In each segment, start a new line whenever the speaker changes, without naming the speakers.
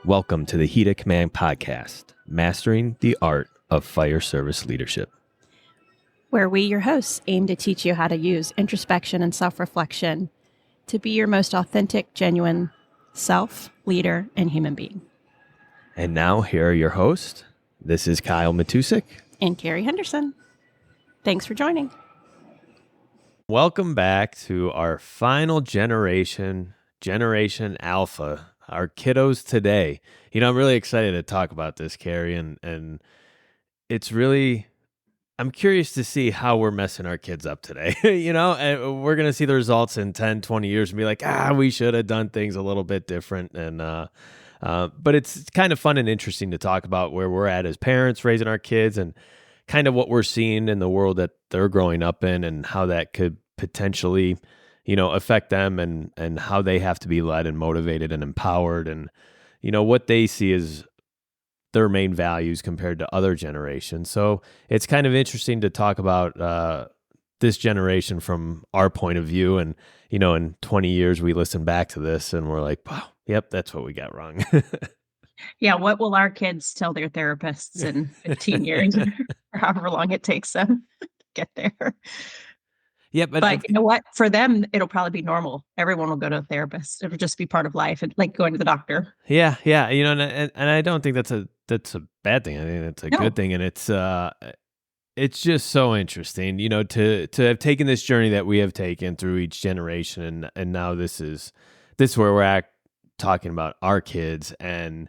Welcome to the Heat of Command podcast, mastering the art of fire service leadership.
Where we, your hosts, aim to teach you how to use introspection and self-reflection to be your most authentic, genuine self, leader, and human being.
And now, here are your hosts. This is Kyle Matusik.
And Carrie Henderson. Thanks for joining.
Welcome back to our final Generation Alpha, our kiddos today. You know, I'm really excited to talk about this, Carrie, and it's really, I'm curious to see how we're messing our kids up today. You know, and we're going to see the results in 10, 20 years and be like, we should have done things a little bit different. And, but it's kind of fun and interesting to talk about where we're at as parents raising our kids and kind of what we're seeing in the world that they're growing up in and how that could potentially, you know, affect them and how they have to be led and motivated and empowered and, you know, what they see as their main values compared to other generations. So it's kind of interesting to talk about this generation from our point of view. And, you know, in 20 years, we listen back to this and we're like, wow, yep, that's what we got wrong.
Yeah, what will our kids tell their therapists in 15 years or however long it takes them to get there?
Yeah,
but you know what? For them, it'll probably be normal. Everyone will go to a therapist. It'll just be part of life, and like going to the doctor.
Yeah. You know, and I don't think that's a bad thing. I think it's a good thing, and it's just so interesting, you know, to have taken this journey that we have taken through each generation, and now this is where we're at talking about our kids. And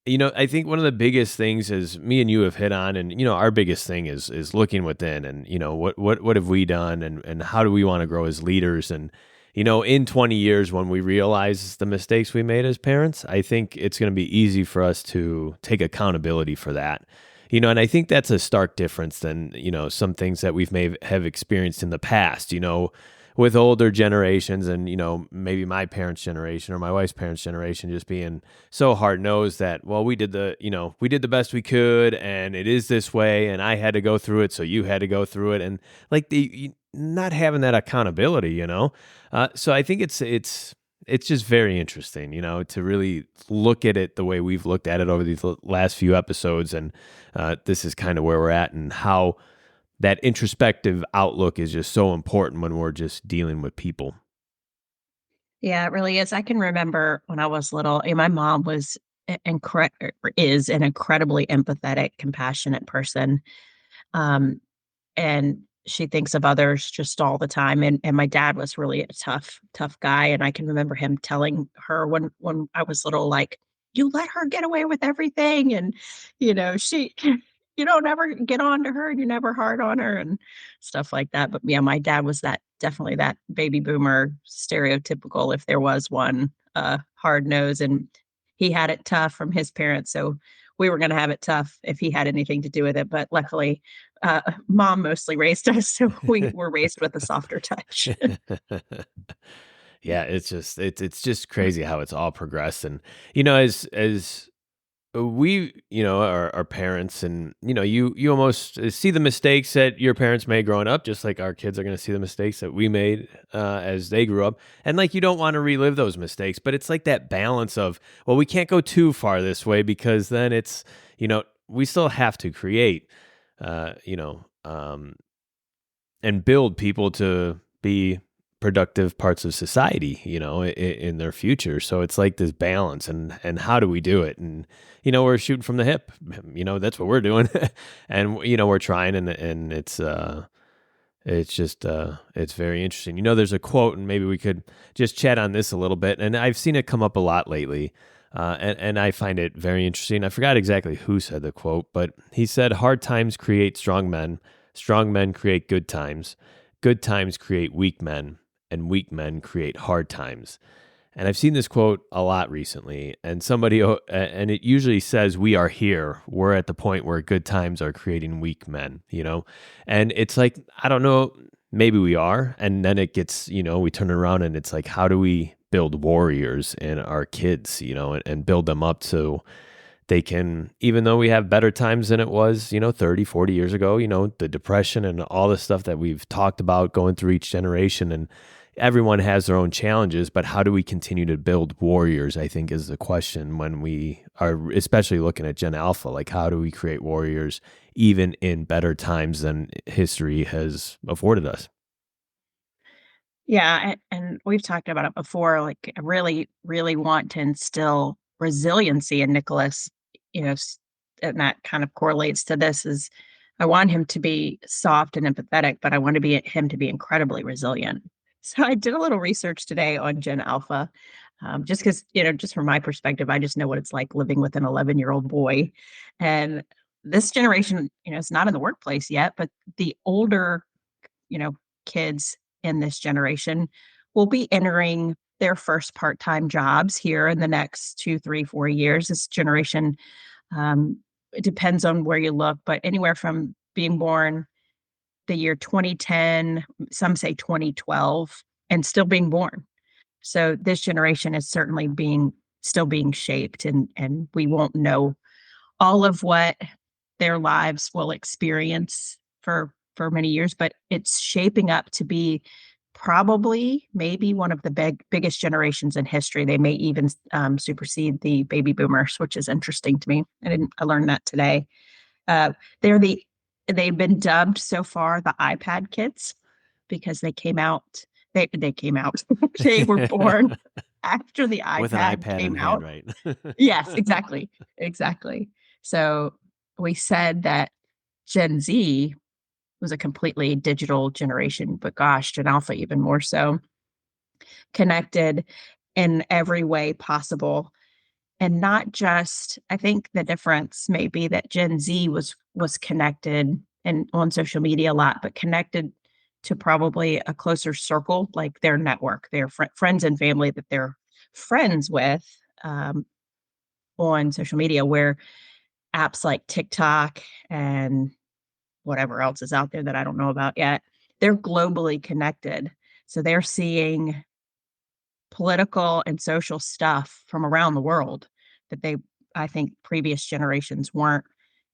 you know, I think one of the biggest things is me and you have hit on, and you know, our biggest thing is looking within, and you know, what have we done, and how do we want to grow as leaders, and you know, in 20 years when we realize the mistakes we made as parents, I think it's going to be easy for us to take accountability for that. You know, and I think that's a stark difference than, you know, some things that we've have experienced in the past, you know, with older generations and, you know, maybe my parents' generation or my wife's parents' generation just being so hard-nosed that, well, we did the best we could and it is this way and I had to go through it, so you had to go through it. And like not having that accountability, you know? So I think it's just very interesting, you know, to really look at it the way we've looked at it over these last few episodes. And this is kind of where we're at and how that introspective outlook is just so important when we're just dealing with people.
Yeah, it really is. I can remember when I was little, and my mom was is an incredibly empathetic, compassionate person. And she thinks of others just all the time. And my dad was really a tough guy. And I can remember him telling her when I was little, like, you let her get away with everything. And, you know, you don't ever get on to her and you never hard on her and stuff like that. But yeah, my dad was definitely that baby boomer stereotypical, if there was one, hard nose, and he had it tough from his parents. So we were going to have it tough if he had anything to do with it. But luckily, mom mostly raised us, so we were raised with a softer touch.
Yeah, it's just crazy how it's all progressed. And you know, as we, you know, our parents, and you know, you almost see the mistakes that your parents made growing up, just like our kids are going to see the mistakes that we made as they grew up. And like, you don't want to relive those mistakes, but it's like that balance of, well, we can't go too far this way because then it's, you know, we still have to create, you know, and build people to be productive parts of society, you know, in their future. So it's like this balance, and how do we do it? And you know, we're shooting from the hip. You know, that's what we're doing, and you know, we're trying, and it's just it's very interesting. You know, there's a quote, and maybe we could just chat on this a little bit. And I've seen it come up a lot lately, and I find it very interesting. I forgot exactly who said the quote, but he said, "Hard times create strong men create good times create weak men, and weak men create hard times." And I've seen this quote a lot recently, and and it usually says, we are here. We're at the point where good times are creating weak men, you know? And it's like, I don't know, maybe we are. And then it gets, you know, we turn it around and it's like, how do we build warriors in our kids, you know, and build them up so they can, even though we have better times than it was, you know, 30, 40 years ago, you know, the depression and all the stuff that we've talked about going through each generation. And everyone has their own challenges, but how do we continue to build warriors? I think is the question when we are, especially looking at Gen Alpha. Like, how do we create warriors even in better times than history has afforded us?
Yeah, and we've talked about it before, like, I really, really want to instill resiliency in Nicholas, you know, and that kind of correlates to this is I want him to be soft and empathetic, but I want to be him to be incredibly resilient. So I did a little research today on Gen Alpha, just because, just from my perspective, I just know what it's like living with an 11-year-old boy. And this generation, is not in the workplace yet, but the older you know, kids in this generation will be entering their first part-time jobs here in the next 2, 3, 4 years. This generation, it depends on where you look, but anywhere from being born the year 2010, some say 2012, and still being born. So this generation is certainly being still being shaped, and we won't know all of what their lives will experience for many years, but it's shaping up to be probably maybe one of the biggest generations in history. They may even supersede the baby boomers, which is interesting to me. I learned that today. Uh, they're the they've been dubbed so far the iPad kids because they came out. They came out. They were born after the
With an
iPad
iPad in
came
hand,
out.
right?
Yes, exactly, exactly. So we said that Gen Z was a completely digital generation, but gosh, Gen Alpha even more so, connected in every way possible. And not just, I think the difference may be that Gen Z was connected and on social media a lot, but connected to probably a closer circle, like their network, their friends and family that they're friends with on social media, where apps like TikTok and whatever else is out there that I don't know about yet, they're globally connected. So they're seeing political and social stuff from around the world that I think previous generations weren't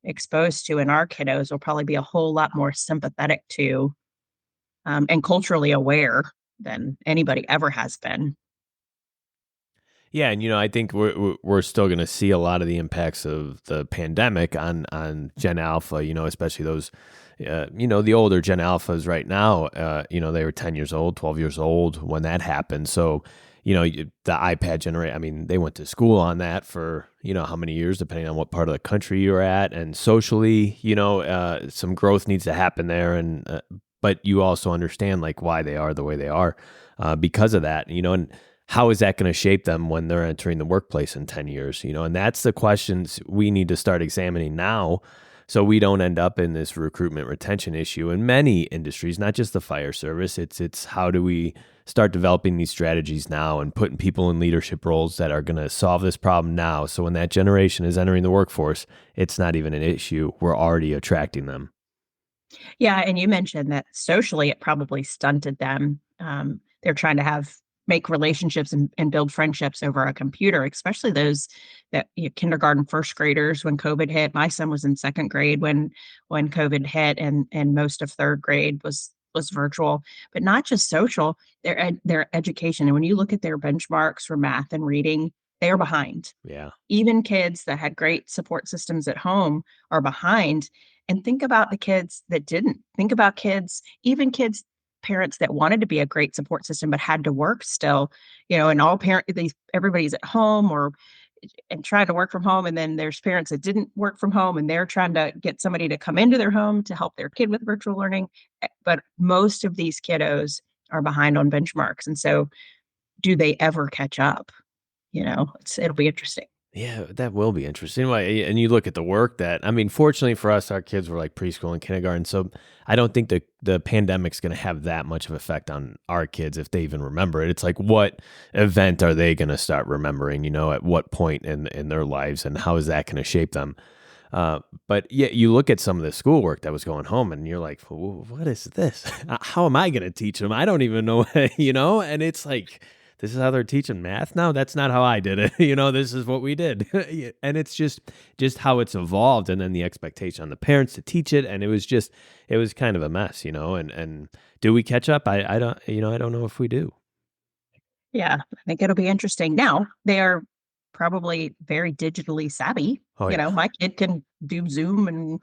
exposed to. And our kiddos will probably be a whole lot more sympathetic to and culturally aware than anybody ever has been.
Yeah, and I think we're still going to see a lot of the impacts of the pandemic on Gen Alpha. Especially those, the older Gen Alphas right now. They were 10 years old, 12 years old when that happened. So, the iPad generation. I mean, they went to school on that for how many years, depending on what part of the country you're at, and socially, some growth needs to happen there, and but you also understand like why they are the way they are because of that. And how is that going to shape them when they're entering the workplace in 10 years? And that's the questions we need to start examining now so we don't end up in this recruitment retention issue in many industries, not just the fire service. It's how do we start developing these strategies now and putting people in leadership roles that are going to solve this problem now. So when that generation is entering the workforce, it's not even an issue. We're already attracting them.
Yeah, and you mentioned that socially it probably stunted them. They're trying to make relationships and build friendships over a computer, especially those that kindergarten first graders when COVID hit. My son was in second grade when COVID hit, and most of third grade was virtual, but not just social. Their education, and when you look at their benchmarks for math and reading, they are behind.
Yeah.
Even kids that had great support systems at home are behind. And think about the kids that didn't. Think about even kids, parents that wanted to be a great support system but had to work still, and everybody's at home or and trying to work from home. And then there's parents that didn't work from home and they're trying to get somebody to come into their home to help their kid with virtual learning. But most of these kiddos are behind on benchmarks. And so do they ever catch up? It'll be interesting.
Yeah, that will be interesting. And you look at the work that, I mean, fortunately for us, our kids were like preschool and kindergarten. So I don't think the pandemic's going to have that much of effect on our kids if they even remember it. It's like, what event are they going to start remembering, at what point in their lives, and how is that going to shape them? But yeah, you look at some of the schoolwork that was going home and you're like, what is this? How am I going to teach them? I don't even know, and it's like, this is how they're teaching math now? That's not how I did it. This is what we did. Yeah, and it's just how it's evolved, and then the expectation on the parents to teach it, and it was kind of a mess, and do we catch up? I don't, I don't know if we do.
Yeah, I think it'll be interesting. Now, they are probably very digitally savvy.
Oh yeah.
My kid can do Zoom and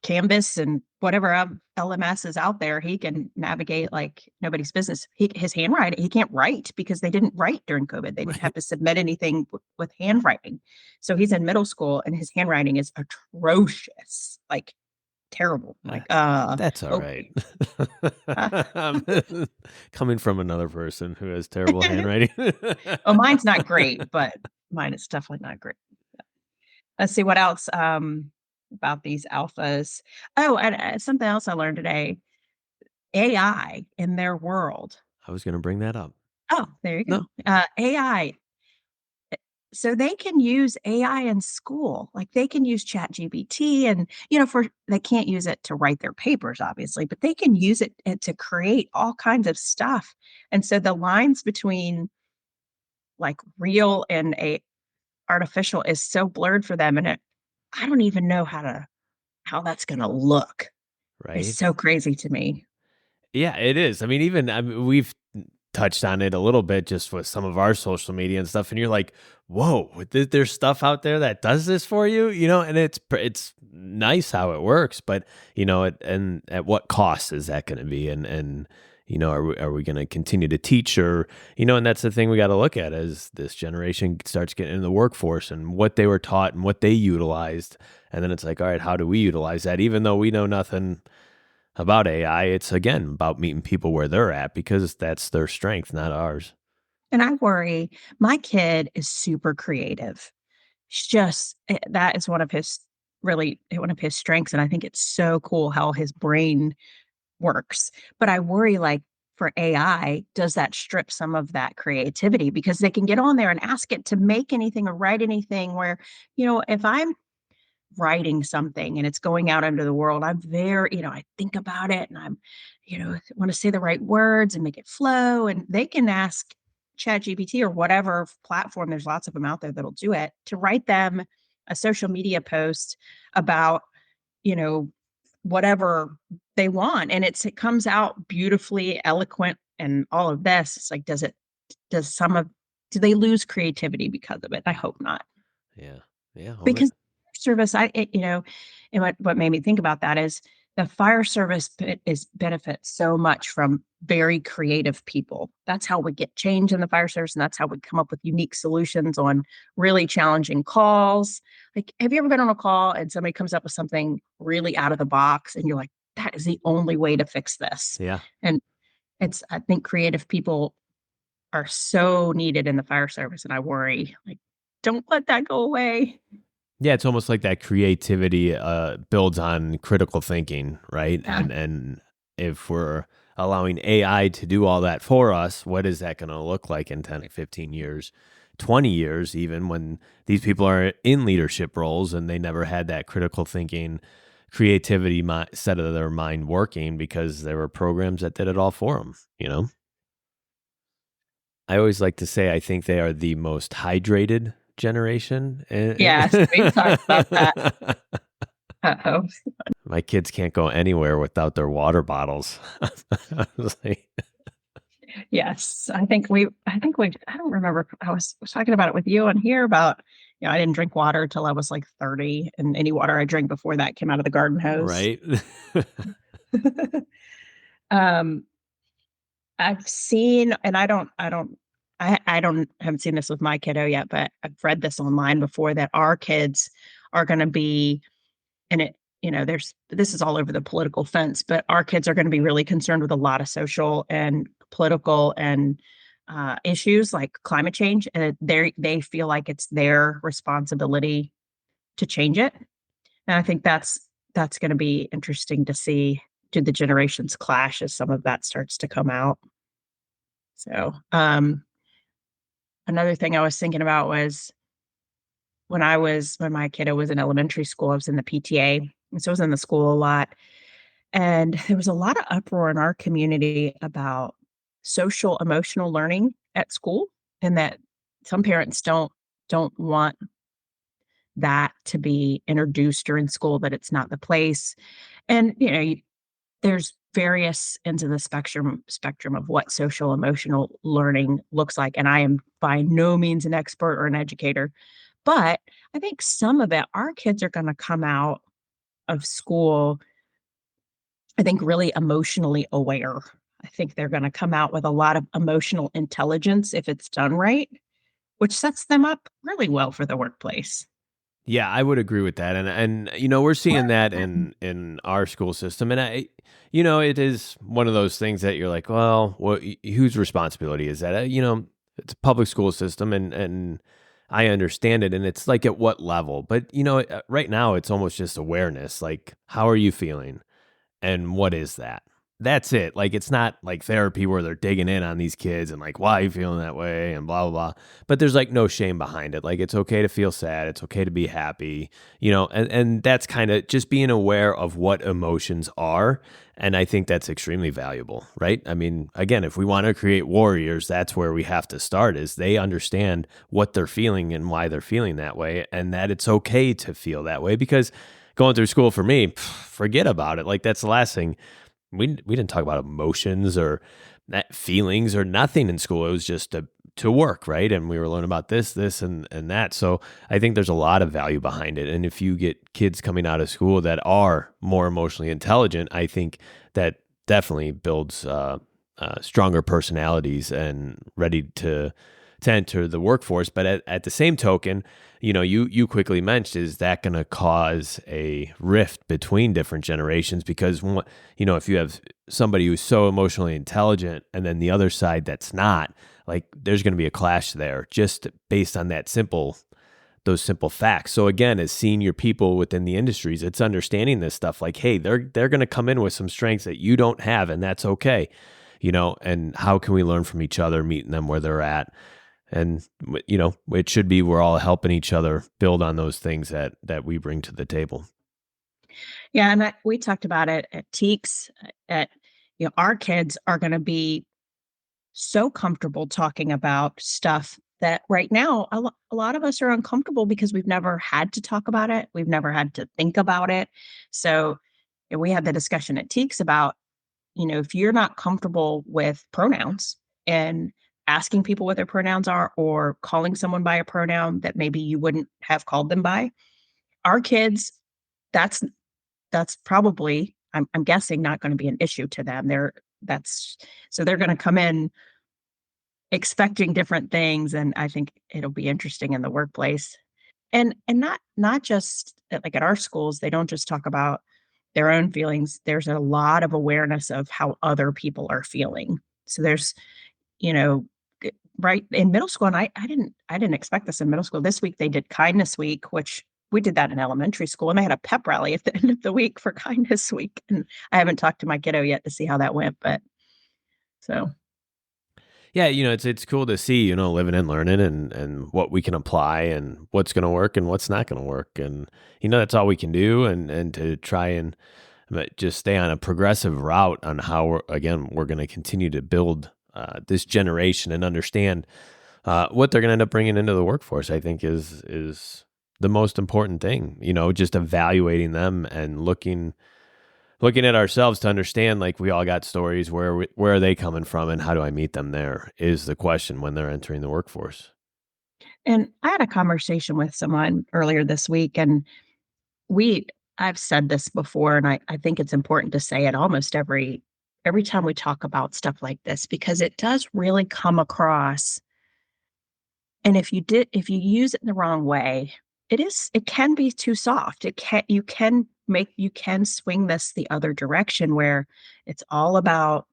Canvas and whatever LMS is out there. He can navigate like nobody's business. His handwriting, he can't write because they didn't write during COVID. They didn't have
Right.
to submit anything with handwriting. So he's in middle school and his handwriting is atrocious, like terrible. I'm
Uh,
like,
That's all right.
okay. Uh,
Um, Coming from another person who has terrible handwriting.
well, mine's not great, but mine is definitely not great. Let's see what else about these alphas. Oh, and something else I learned today: AI in their world.
I was going to bring that up.
Oh, there you go.
No.
AI. So they can use AI in school. Like they can use ChatGPT and, for they can't use it to write their papers, obviously, but they can use it to create all kinds of stuff. And so the lines between like real and a artificial is so blurred for them. And I don't even know how that's gonna look. It's
Right.
so crazy to me.
Yeah, it is. I mean, even we've touched on it a little bit just with some of our social media and stuff, and you're like, "Whoa, there's stuff out there that does this for you," and it's nice how it works, but and at what cost is that going to be? And are we going to continue to teach, or and that's the thing we got to look at as this generation starts getting into the workforce and what they were taught and what they utilized, and then it's like, all right, how do we utilize that? Even though we know nothing about AI, it's again about meeting people where they're at because that's their strength, not ours.
And I worry my kid is super creative. It's just that is one of his strengths, and I think it's so cool how his brain works. But I worry, like, for AI, does that strip some of that creativity? Because they can get on there and ask it to make anything or write anything where, if I'm writing something and it's going out into the world, I'm very, I think about it and I'm, want to say the right words and make it flow. And they can ask ChatGPT or whatever platform, there's lots of them out there that'll do it, to write them a social media post about, you know, whatever they want. And it comes out beautifully eloquent and all of this. It's like, does some of, do they lose creativity because of it? I hope not.
Yeah. Yeah.
Because service, and what made me think about that is the fire service benefits so much from very creative people. That's how we get change in the fire service, and that's how we come up with unique solutions on really challenging calls. Like, have you ever been on a call and somebody comes up with something really out of the box, and you're like, "That is the only way to fix this."
Yeah.
And I think creative people are so needed in the fire service, and I worry, like, don't let that go away.
Yeah, it's almost like that creativity builds on critical thinking, right?
Yeah.
And if we're allowing AI to do all that for us, what is that going to look like in 10 or 15 years, 20 years, even when these people are in leadership roles and they never had that critical thinking, creativity set of their mind working because there were programs that did it all for them? I always like to say I think they are the most hydrated generation.
Yes, we've talked about that. Uh-oh.
My kids can't go anywhere without their water bottles. I was like,
Yes, I think we I don't remember, I was talking about it with you on here about, I didn't drink water till I was, like, 30, and any water I drank before that came out of the garden hose.
right?
Um, I've seen, and I don't haven't seen this with my kiddo yet, but I've read this online before that our kids are gonna be, and there's this is all over the political fence, but our kids are going to be really concerned with a lot of social and political and issues like climate change, and they feel like it's their responsibility to change it. And I think that's going to be interesting to see. Do the generations clash as some of that starts to come out? So, another thing I was thinking about was when my kiddo was in elementary school, I was in the PTA, and so I was in the school a lot. And there was a lot of uproar in our community about social emotional learning at school, and that some parents don't want that to be introduced during school, that it's not the place. And, there's various ends of the spectrum of what social emotional learning looks like, and I am by no means an expert or an educator, but I think some of it, our kids are gonna come out of school, I think, really emotionally aware. I think they're gonna come out with a lot of emotional intelligence if it's done right, which sets them up really well for the workplace.
Yeah, I would agree with that, and we're seeing that in our school system, and it is one of those things that you're like, well, whose responsibility is that? It's a public school system, and I understand it, and it's like at what level, but right now it's almost just awareness, like how are you feeling? And what is that? That's it. Like, it's not like therapy where they're digging in on these kids and like, why are you feeling that way? And blah, blah, blah. But there's like no shame behind it. Like, it's okay to feel sad. It's okay to be happy, and that's kind of just being aware of what emotions are. And I think that's extremely valuable, right? I mean, again, if we want to create warriors, that's where we have to start is they understand what they're feeling and why they're feeling that way and that it's okay to feel that way because going through school for me, forget about it. Like that's the last thing we didn't talk about emotions or feelings or nothing in school. It was just to work, right? And we were learning about this, and that. So I think there's a lot of value behind it. And if you get kids coming out of school that are more emotionally intelligent, I think that definitely builds stronger personalities and ready to enter the workforce. But at the same token, you quickly mentioned, is that going to cause a rift between different generations? Because, if you have somebody who's so emotionally intelligent and then the other side that's not, like there's going to be a clash there just based on those simple facts. So again, as senior people within the industries, it's understanding this stuff like, hey, they're going to come in with some strengths that you don't have, and that's okay. And how can we learn from each other, meeting them where they're at? And it should be we're all helping each other build on those things that we bring to the table.
Yeah, and we talked about it at Teaks. At our kids are going to be so comfortable talking about stuff that right now a lot of us are uncomfortable because we've never had to talk about it. We've never had to think about it. So we had the discussion at Teaks about if you're not comfortable with pronouns and asking people what their pronouns are or calling someone by a pronoun that maybe you wouldn't have called them by, our kids, that's that's probably, I'm guessing, not going to be an issue to them. That's so they're going to come in expecting different things, and I think it'll be interesting in the workplace. And not just like at our schools, they don't just talk about their own feelings. There's a lot of awareness of how other people are feeling. So there's, you know, right in middle school, and I didn't expect this in middle school. This week they did kindness week, which we did that in elementary school, and they had a pep rally at the end of the week for kindness week. And I haven't talked to my kiddo yet to see how that went, but so
Yeah, it's cool to see, living and learning and what we can apply and what's going to work and what's not going to work. And, that's all we can do. And to try and just stay on a progressive route on how we're going to continue to build this generation and understand what they're going to end up bringing into the workforce, I think is the most important thing, just evaluating them and looking at ourselves to understand, like, we all got stories. Where are they coming from, and how do I meet them there is the question when they're entering the workforce.
and I had a conversation with someone earlier this week, and we I've said this before, and I think it's important to say it almost every time we talk about stuff like this, because it does really come across, and if you use it in the wrong way, it can be too soft. You can swing this the other direction where it's all about,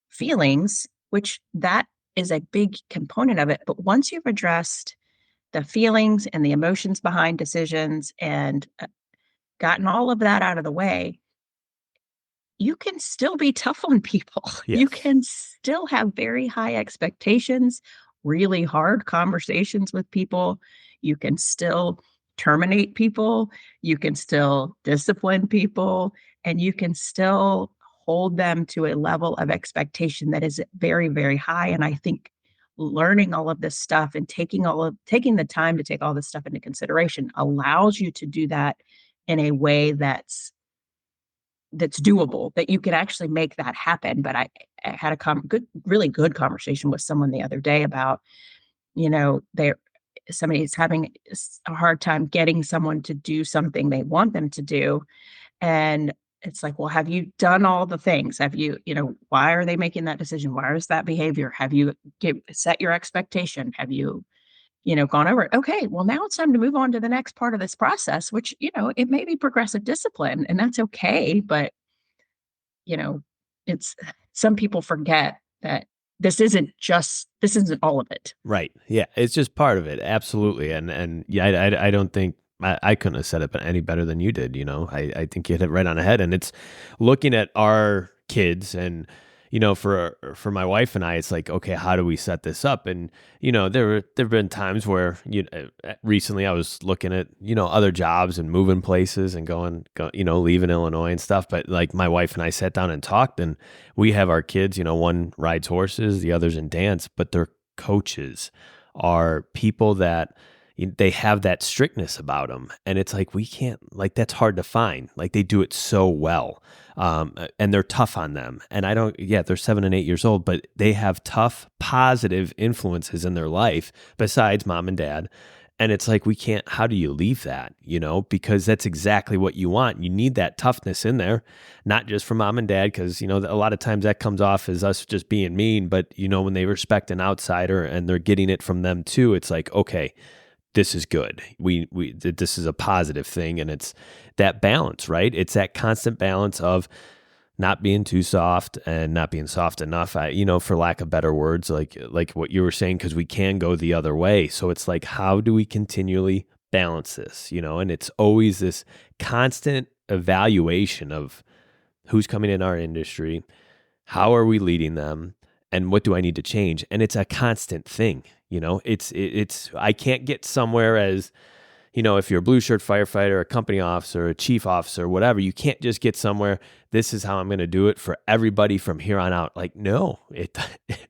feelings, which that is a big component of it. But once you've addressed the feelings and the emotions behind decisions and gotten all of that out of the way, you can still be tough on people. You
Yes.
can still have very high expectations, really hard conversations with people. You can still terminate people. You can still discipline people, and you can still hold them to a level of expectation that is very, very high. And I think learning all of this stuff and taking the time to take all this stuff into consideration allows you to do that in a way that's doable, that you could actually make that happen. But I had a really good conversation with someone the other day about, they're somebody's having a hard time getting someone to do something they want them to do. And it's like, well, have you done all the things? Have you, why are they making that decision? Why is that behavior? Have you set your expectation? Have you, gone over it? Okay, well, now it's time to move on to the next part of this process, which, it may be progressive discipline and that's okay. But, you know, it's some people forget that this isn't all of it.
Right. Yeah. It's just part of it. Absolutely. And yeah, I don't think I couldn't have said it any better than you did. I think you hit it right on the head. And it's looking at our kids and, for my wife and I, it's like, okay, how do we set this up? And, there've been times where, recently I was looking at, other jobs and moving places and leaving Illinois and stuff. But like my wife and I sat down and talked, and we have our kids, one rides horses, the other's in dance, but they're coaches are people that they have that strictness about them. And it's like, we can't, like, that's hard to find. Like, they do it so well. And they're tough on them. And they're 7 and 8 years old, but they have tough, positive influences in their life besides mom and dad. And it's like, how do you leave that, because that's exactly what you want. You need that toughness in there, not just for mom and dad, because, a lot of times that comes off as us just being mean. But, when they respect an outsider and they're getting it from them too, it's like, okay, this is good. This is a positive thing. And it's that balance, right? It's that constant balance of not being too soft and not being soft enough, for lack of better words, like what you were saying, because we can go the other way. So it's like, how do we continually balance this, and it's always this constant evaluation of who's coming in our industry, how are we leading them, and what do I need to change? And it's a constant thing, it's I can't get somewhere as, if you're a blue shirt firefighter, a company officer, a chief officer, whatever, you can't just get somewhere. This is how I'm going to do it for everybody from here on out. Like, no,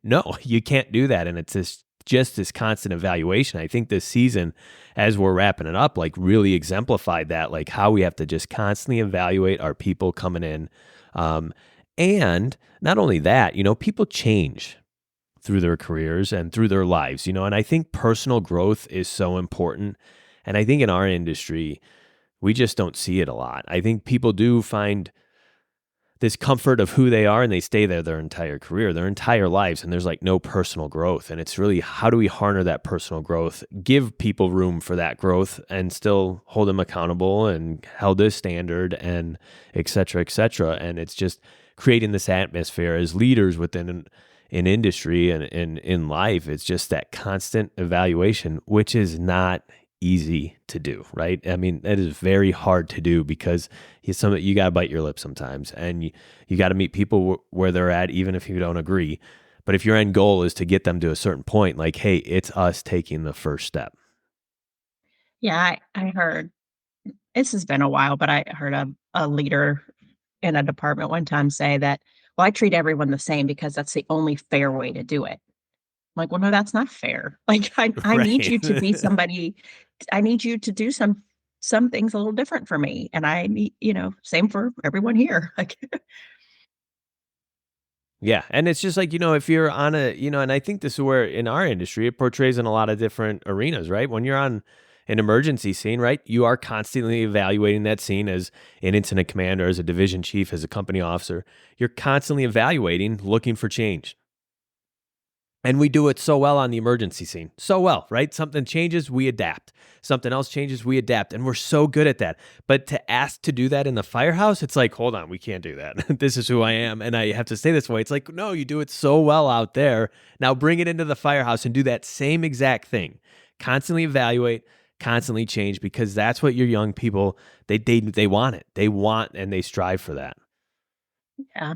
no, you can't do that. And it's just this constant evaluation. I think this season, as we're wrapping it up, like really exemplified that, like how we have to just constantly evaluate our people coming in. And not only that, people change through their careers and through their lives, and I think personal growth is so important. And I think in our industry, we just don't see it a lot. I think people do find this comfort of who they are and they stay there their entire career, their entire lives, and there's like no personal growth. And it's really, how do we harness that personal growth, give people room for that growth and still hold them accountable and held to a standard and et cetera, et cetera. And it's just creating this atmosphere as leaders within an industry and in life. It's just that constant evaluation, which is not easy to do, right? I mean, that is very hard to do because you got to bite your lip sometimes, and you got to meet people where they're at, even if you don't agree. But if your end goal is to get them to a certain point, like, hey, it's us taking the first step.
Yeah, I heard this has been a while, but I heard a leader in a department one time say that, well, I treat everyone the same because that's the only fair way to do it. I'm like, well, no, that's not fair. Like, I need
Right.
you to be somebody. I need you to do some things a little different for me, and I need, same for everyone here. Like,
Yeah. And it's just like, if you're on and I think this is where in our industry, it portrays in a lot of different arenas, right? When you're on an emergency scene, right? You are constantly evaluating that scene as an incident commander, as a division chief, as a company officer. You're constantly evaluating, looking for change. And we do it so well on the emergency scene. So well, right? Something changes, we adapt. Something else changes, we adapt. And we're so good at that. But to ask to do that in the firehouse, it's like, hold on, we can't do that. This is who I am. And I have to stay this way. It's like, no, you do it so well out there. Now bring it into the firehouse and do that same exact thing. Constantly evaluate, constantly change, because that's what your young people, they want it. They want and they strive for that.
yeah,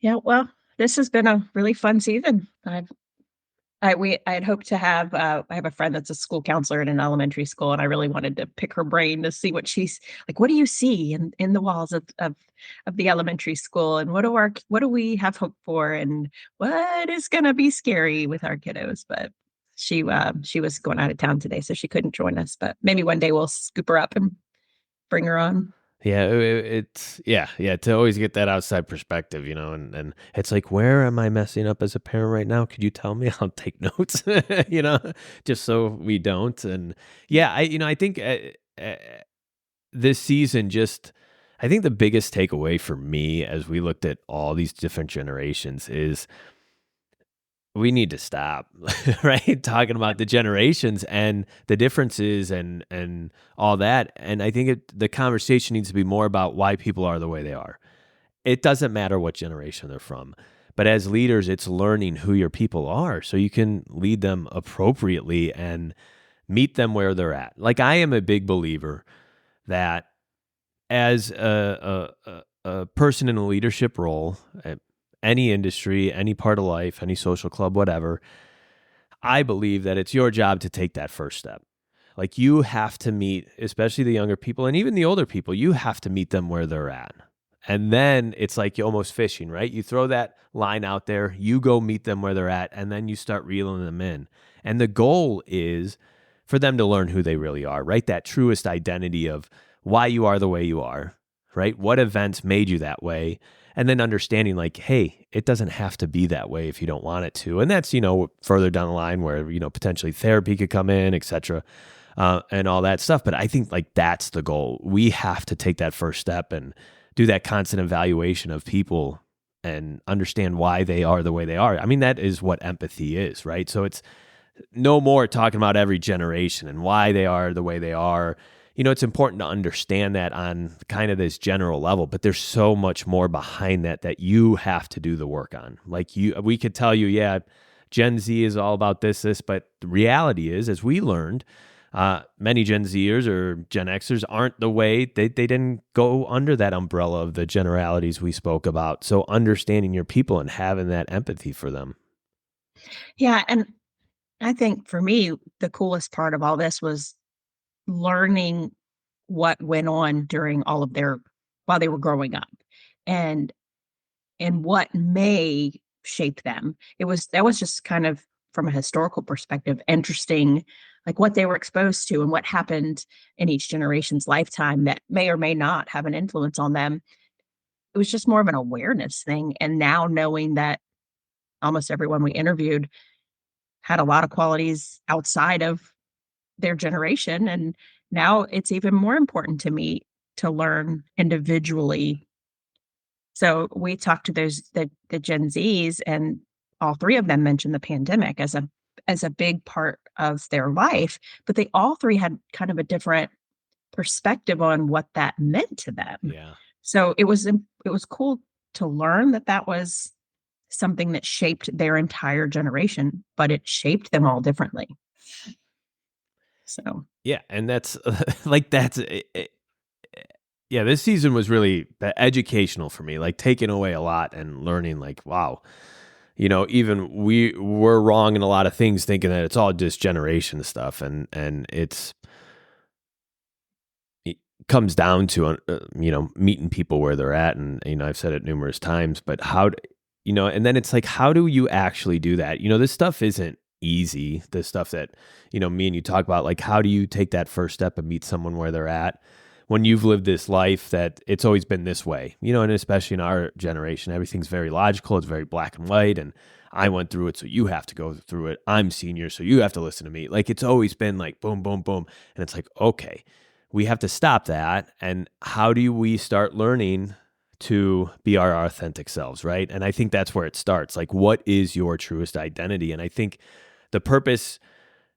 yeah. Well, this has been a really fun season. I've I had hoped to have, I have a friend that's a school counselor in an elementary school, and I really wanted to pick her brain to see what she's like, "What do you see in the walls of the elementary school, and what do we have hope for, and what is gonna be scary with our kiddos?" But she was going out of town today, so she couldn't join us, but maybe one day we'll scoop her up and bring her on.
Yeah, it's yeah, to always get that outside perspective, and it's like, where am I messing up as a parent right now? Could you tell me? I'll take notes, you know, just so we don't. And yeah, I think uh, this season just, I think the biggest takeaway for me as we looked at all these different generations is we need to stop, right? Talking about the generations and the differences and all that. And I think the conversation needs to be more about why people are the way they are. It doesn't matter what generation they're from. But as leaders, it's learning who your people are so you can lead them appropriately and meet them where they're at. Like, I am a big believer that as a person in a leadership role, any industry, any part of life, any social club, whatever, I believe that it's your job to take that first step. Like, you have to meet, especially the younger people and even the older people, you have to meet them where they're at. And then it's like you're almost fishing, right? You throw that line out there, you go meet them where they're at, and then you start reeling them in. And the goal is for them to learn who they really are, right? That truest identity of why you are the way you are, right? What events made you that way? And then understanding, like, hey, it doesn't have to be that way if you don't want it to. And that's, further down the line where, potentially therapy could come in, et cetera, and all that stuff. But I think, like, that's the goal. We have to take that first step and do that constant evaluation of people and understand why they are the way they are. I mean, that is what empathy is, right? So it's no more talking about every generation and why they are the way they are. It's important to understand that on kind of this general level, but there's so much more behind that you have to do the work on. Like, we could tell you, yeah, Gen Z is all about this, but the reality is, as we learned, many Gen Zers or Gen Xers aren't the way they didn't go under that umbrella of the generalities we spoke about. So understanding your people and having that empathy for them.
Yeah, and I think for me, the coolest part of all this was learning what went on during all of their while they were growing up, and what may shape them. That was just kind of from a historical perspective interesting, like what they were exposed to and what happened in each generation's lifetime that may or may not have an influence on them. It was just more of an awareness thing, and now knowing that almost everyone we interviewed had a lot of qualities outside of their generation, and now it's even more important to me to learn individually. So we talked to the Gen Zs, and all 3 of them mentioned the pandemic as a big part of their life, but they all 3 had kind of a different perspective on what that meant to them.
Yeah.
So it was cool to learn that that was something that shaped their entire generation, but it shaped them all differently. So
Yeah. And that's like, yeah, this season was really educational for me, like taking away a lot and learning, like, wow, even we were wrong in a lot of things, thinking that it's all just generation stuff. And it comes down to, meeting people where they're at. And, I've said it numerous times, but and then it's like, how do you actually do that? This stuff isn't easy. The stuff that, me and you talk about, like, how do you take that first step and meet someone where they're at when you've lived this life that it's always been this way, and especially in our generation, everything's very logical. It's very black and white. And I went through it, so you have to go through it. I'm senior, so you have to listen to me. Like, it's always been like boom, boom, boom. And it's like, okay, we have to stop that. And how do we start learning to be our authentic selves, right? And I think that's where it starts. Like, what is your truest identity? And I think the purpose,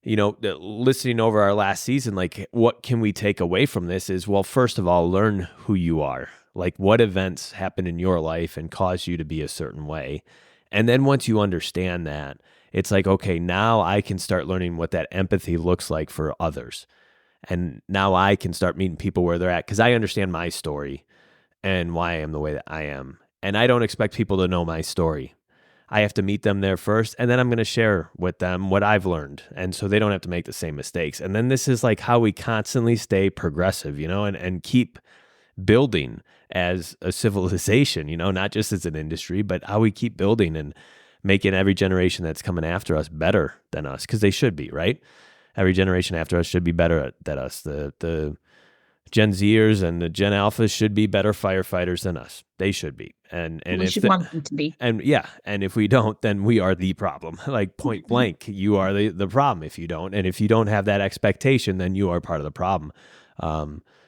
listening over our last season, like, what can we take away from this is, well, first of all, learn who you are. Like, what events happen in your life and cause you to be a certain way. And then once you understand that, it's like, okay, now I can start learning what that empathy looks like for others. And now I can start meeting people where they're at because I understand my story and why I am the way that I am. And I don't expect people to know my story. I have to meet them there first, and then I'm going to share with them what I've learned, and so they don't have to make the same mistakes. And then this is like how we constantly stay progressive, and keep building as a civilization, not just as an industry, but how we keep building and making every generation that's coming after us better than us, because they should be, right? Every generation after us should be better than us. The Gen Zers and the Gen Alphas should be better firefighters than us. They should be. And
We
if
should
the,
want them to be.
and yeah, and if we don't, then we are the problem. Like point blank, you are the problem if you don't. And if you don't have that expectation, then you are part of the problem.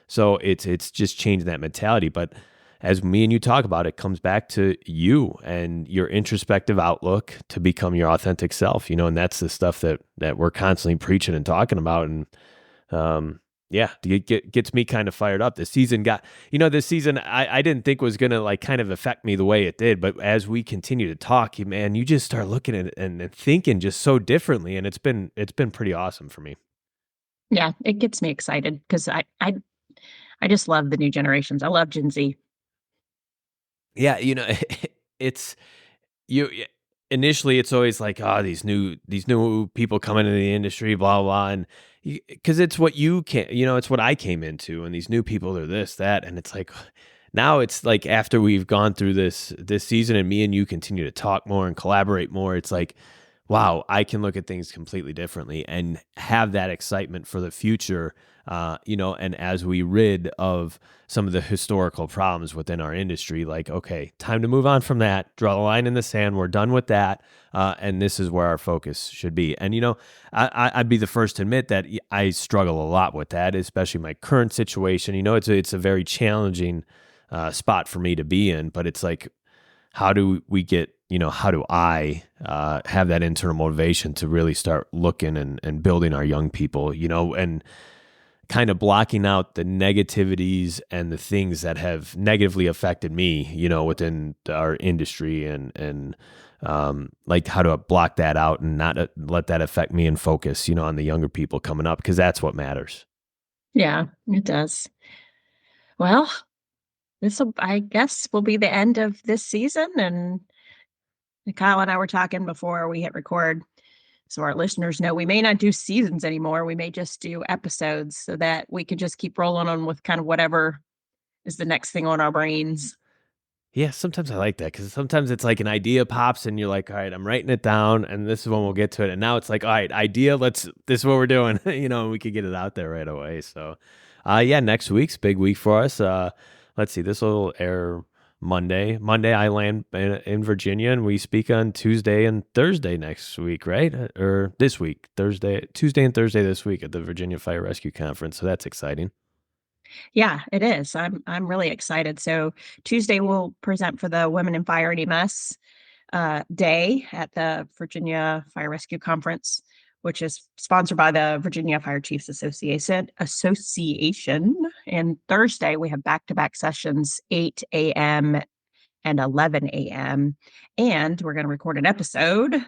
So it's just changing that mentality. But as me and you talk about, it comes back to you and your introspective outlook to become your authentic self, and that's the stuff that we're constantly preaching and talking about. And yeah, it gets me kind of fired up. This season I didn't think was going to like kind of affect me the way it did. But as we continue to talk, man, you just start looking at it and thinking just so differently. And it's been pretty awesome for me.
Yeah, it gets me excited because I just love the new generations. I love Gen Z.
Yeah, it's you initially it's always like, oh, these new people coming into the industry, blah blah, and because it's what you can, it's what I came into, and these new people are this that, and it's like now it's like after we've gone through this season, and me and you continue to talk more and collaborate more, it's like, wow, I can look at things completely differently and have that excitement for the future. And as we rid of some of the historical problems within our industry, like, okay, time to move on from that, draw the line in the sand. We're done with that. And this is where our focus should be. And, I'd be the first to admit that I struggle a lot with that, especially my current situation. It's a very challenging spot for me to be in, but it's like, how do we get, how do I have that internal motivation to really start looking and building our young people, and kind of blocking out the negativities and the things that have negatively affected me, within our industry, and like how to block that out and not let that affect me and focus, on the younger people coming up, because that's what matters.
Yeah, it does. Well, this will, I guess, will be the end of this season. And Kyle and I were talking before we hit record. So our listeners know we may not do seasons anymore. We may just do episodes so that we could just keep rolling on with kind of whatever is the next thing on our brains.
Yeah, sometimes I like that, because sometimes it's like an idea pops and you're like, all right, I'm writing it down and this is when we'll get to it. And now it's like, all right, idea, this is what we're doing, and we could get it out there right away. So, yeah, next week's big week for us. Let's see, this will air Monday. Monday, I land in Virginia, and we speak on Tuesday and Thursday next week, right? Or this week, Tuesday and Thursday this week at the Virginia Fire Rescue Conference. So that's exciting.
Yeah, it is. I'm really excited. So Tuesday we'll present for the Women in Fire and EMS day at the Virginia Fire Rescue Conference, which is sponsored by the Virginia Fire Chiefs Association. And Thursday we have back-to-back sessions, 8 a.m. and 11 a.m. And we're going to record an episode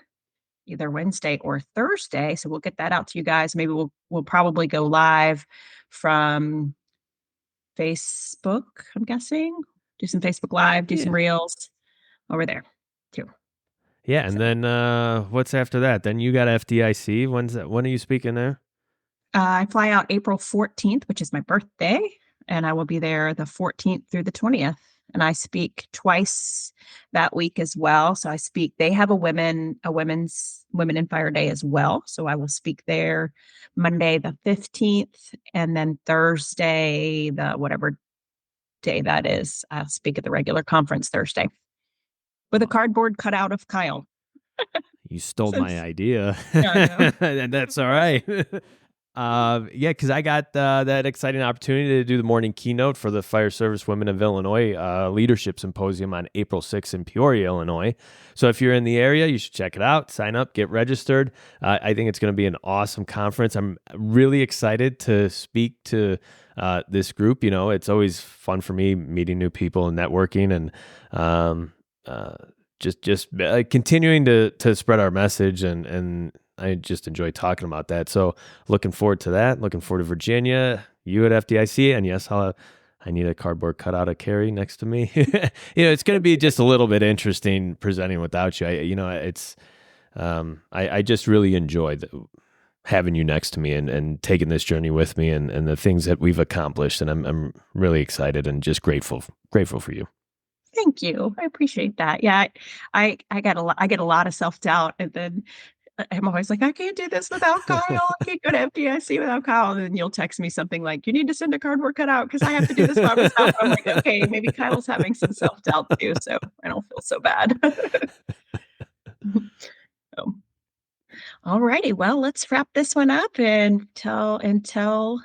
either Wednesday or Thursday. So we'll get that out to you guys. Maybe we'll probably go live from Facebook, I'm guessing. Do some Facebook Live, do some
Yeah.
reels over there too.
Yeah, and
So,
then what's after that? Then you got FDIC. When's that? When are you speaking there?
I fly out April 14th, which is my birthday, and I will be there the 14th through the 20th. And I speak twice that week as well. So they have a women's Women in Fire Day as well. So I will speak there Monday the 15th, and then Thursday, the whatever day that is, I'll speak at the regular conference Thursday with a cardboard cutout of Kyle.
You stole my
Since
idea,
Yeah, I know.
and that's all right. Yeah, because I got that exciting opportunity to do the morning keynote for the Fire Service Women of Illinois Leadership Symposium on April 6th in Peoria, Illinois. So if you're in the area, you should check it out, sign up, get registered. I think it's going to be an awesome conference. I'm really excited to speak to this group. It's always fun for me meeting new people and networking, and just continuing to spread our message, and I just enjoy talking about that. So looking forward to that. Looking forward to Virginia, you at FDIC, and yes, I need a cardboard cutout of Carrie next to me. It's going to be just a little bit interesting presenting without you. I just really enjoyed having you next to me and taking this journey with me and the things that we've accomplished. And I'm really excited and just grateful for you.
Thank you. I appreciate that. Yeah, I get a lot of self-doubt, and then I'm always like, "I can't do this without Kyle. I can't go to FDIC without Kyle." And then you'll text me something like, "You need to send a cardboard cutout because I have to do this by myself." I'm like, "Okay, maybe Kyle's having some self-doubt too, so I don't feel so bad." So, alrighty, well, let's wrap this one up and until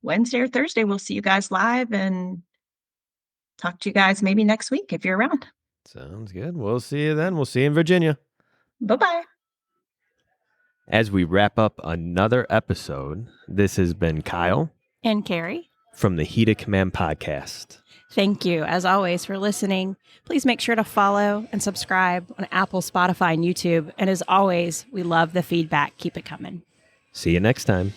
Wednesday or Thursday, we'll see you guys live and talk to you guys maybe next week if you're around.
Sounds good. We'll see you then. We'll see you in Virginia.
Bye-bye.
As we wrap up another episode, this has been Kyle
And Carrie.
from the Heat of Command podcast.
Thank you, as always, for listening. Please make sure to follow and subscribe on Apple, Spotify, and YouTube. And as always, we love the feedback. Keep it coming.
See you next time.